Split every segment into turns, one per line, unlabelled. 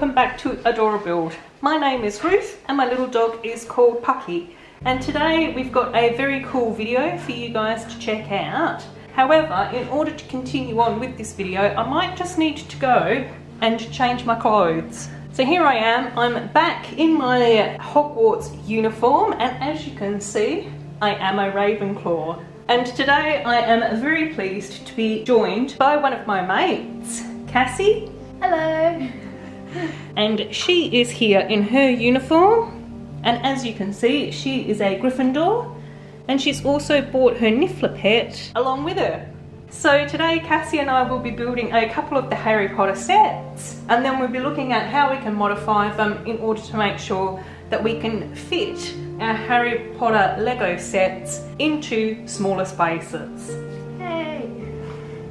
welcome back to Adorabuild. My name is Ruth and my little dog is called Pucky, and today we've got a very cool video for you guys to check out. However, in order to continue on with this video, I might just need to go and change my clothes. So here I am, I'm back in my Hogwarts uniform, and as you can see, I am a Ravenclaw. And today I am very pleased to be joined by one of my mates, Cassie.
Hello.
And she is here in her uniform, and as you can see, she is a Gryffindor, and she's also brought her Niffler pet along with her. So today Cassie and I will be building a couple of the Harry Potter sets, and then we'll be looking at how we can modify them in order to make sure that we can fit our Harry Potter Lego sets into smaller spaces.
Hey.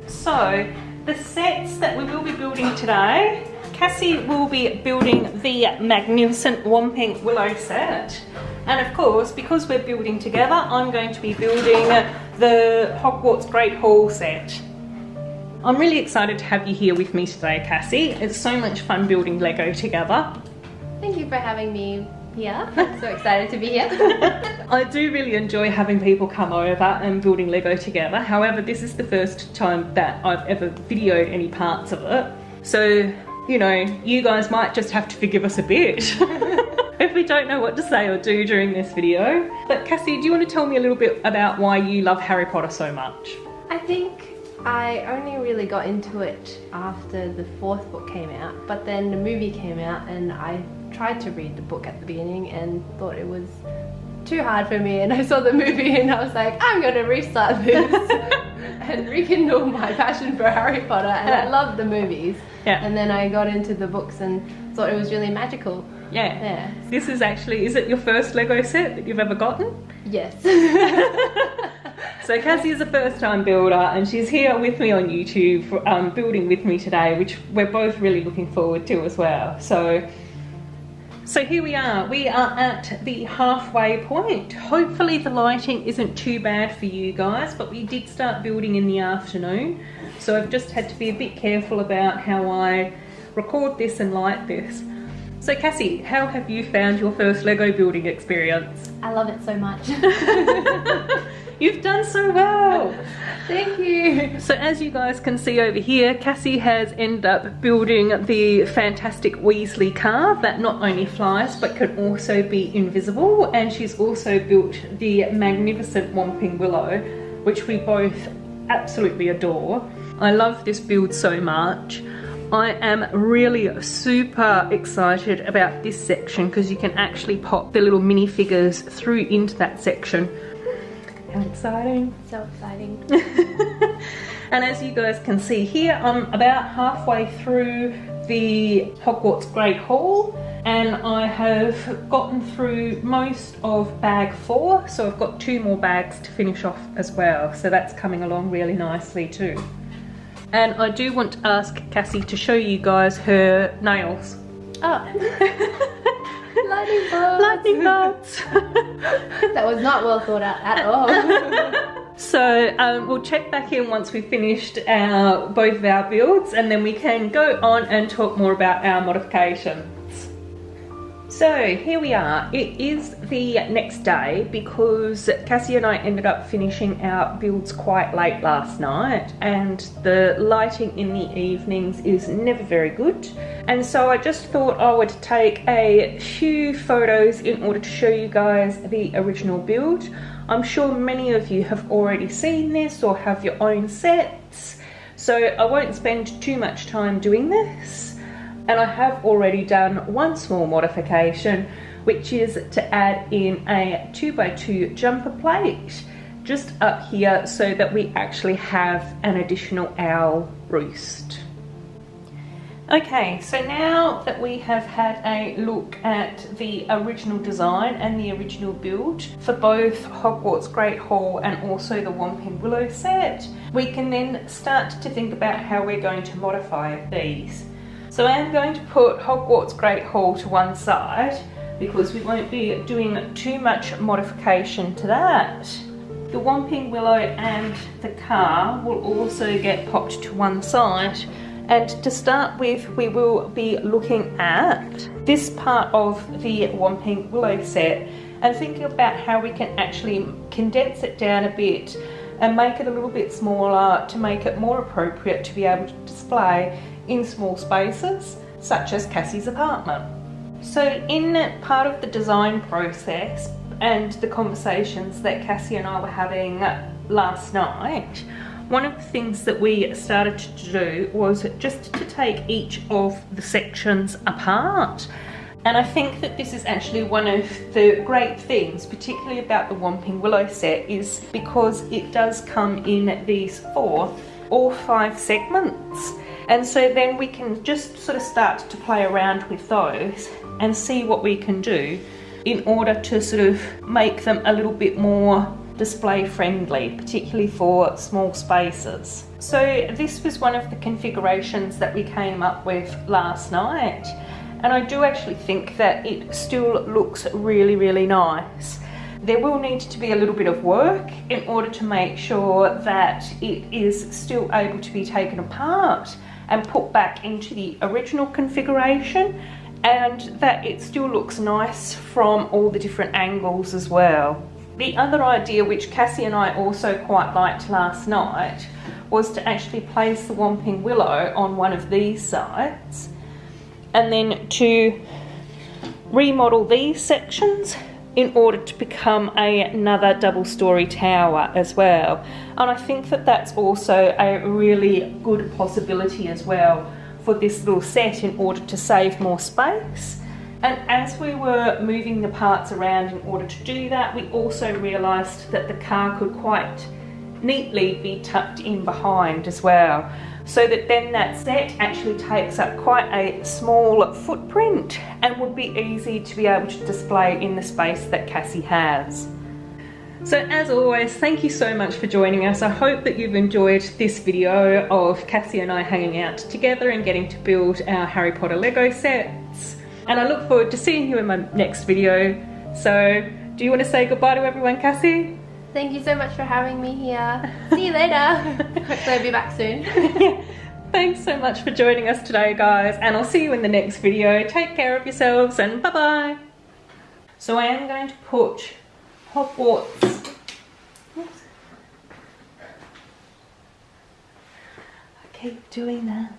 So the sets that we will be building today, Cassie will be building the Magnificent Whomping Willow set, and of course, because we're building together, I'm going to be building the Hogwarts Great Hall set. I'm really excited to have you here with me today, Cassie. It's so much fun building Lego together.
Thank you for having me here. I'm so excited to be here.
I do really enjoy having people come over and building Lego together. However, this is the first time that I've ever videoed any parts of it. So, you know, you guys might just have to forgive us a bit if we don't know what to say or do during this video. But Cassie, do you want to tell me a little bit about why you love Harry Potter so much?
I think I only really got into it after the 4th book came out, but then the movie came out and I tried to read the book at the beginning and thought it was too hard for me, and I saw the movie and I was like, I'm going to restart this and rekindle my passion for Harry Potter, and I loved the movies.
Yeah. And
then I got into the books and thought it was really magical.
Yeah. This is actually, is it your first Lego set that you've ever gotten?
Yes.
So Cassie is a first time builder and she's here with me on YouTube for, building with me today, which we're both really looking forward to as well. So here we are at the halfway point. Hopefully the lighting isn't too bad for you guys, but we did start building in the afternoon, so I've just had to be a bit careful about how I record this and light this. So Cassie, how have you found your first Lego building experience?
I love it so much.
You've done so well.
Thank you.
So as you guys can see over here, Cassie has ended up building the fantastic Weasley car that not only flies but can also be invisible, and she's also built the Magnificent Whomping Willow, which we both absolutely adore. I love this build so much. I am really super excited about this section because you can actually pop the little minifigures through into that section. How exciting.
So exciting.
And as you guys can see here, I'm about halfway through the Hogwarts Great Hall, and I have gotten through most of bag 4, so I've got 2 more bags to finish off as well, so that's coming along really nicely too. And I do want to ask Cassie to show you guys her nails.
Oh. Lightning bolts.
Lightning bolts.
That was not well thought out at all.
So we'll check back in once we've finished both of our builds, and then we can go on and talk more about our modifications. So here we are. It is the next day because Cassie and I ended up finishing our builds quite late last night, and the lighting in the evenings is never very good. And so I just thought I would take a few photos in order to show you guys the original build. I'm sure many of you have already seen this or have your own sets, so I won't spend too much time doing this. And I have already done one small modification, which is to add in a 2x2 jumper plate just up here so that we actually have an additional owl roost. Okay, so now that we have had a look at the original design and the original build for both Hogwarts Great Hall and also the Whomping Willow set, we can then start to think about how we're going to modify these. So I am going to put Hogwarts Great Hall to one side because we won't be doing too much modification to that. The Whomping Willow and the car will also get popped to one side, And to start with, we will be looking at this part of the Whomping Willow set and thinking about how we can actually condense it down a bit and make it a little bit smaller to make it more appropriate to be able to display in small spaces, such as Cassie's apartment. So in part of the design process and the conversations that Cassie and I were having last night, one of the things that we started to do was just to take each of the sections apart. And I think that this is actually one of the great things, particularly about the Whomping Willow set, is because it does come in these 4 or 5 segments. And so then we can just sort of start to play around with those and see what we can do in order to sort of make them a little bit more display friendly, particularly for small spaces. So this was one of the configurations that we came up with last night, and I do actually think that it still looks really, really nice. There will need to be a little bit of work in order to make sure that it is still able to be taken apart and put back into the original configuration, and that it still looks nice from all the different angles as well. The other idea, which Cassie and I also quite liked last night, was to actually place the Whomping Willow on one of these sides and then to remodel these sections in order to become another double-storey tower as well. And I think that that's also a really good possibility as well for this little set in order to save more space. And as we were moving the parts around in order to do that, we also realised that the car could quite neatly be tucked in behind as well, so that then that set actually takes up quite a small footprint and would be easy to be able to display in the space that Cassie has. So as always, thank you so much for joining us. I hope that you've enjoyed this video of Cassie and I hanging out together and getting to build our Harry Potter Lego sets. And I look forward to seeing you in my next video. So, do you want to say goodbye to everyone, Cassie?
Thank you so much for having me here. See you later. Hopefully I'll be back soon.
Yeah. Thanks so much for joining us today, guys, and I'll see you in the next video. Take care of yourselves and bye-bye. So I am going to put Hogwarts. Oops. I keep doing that.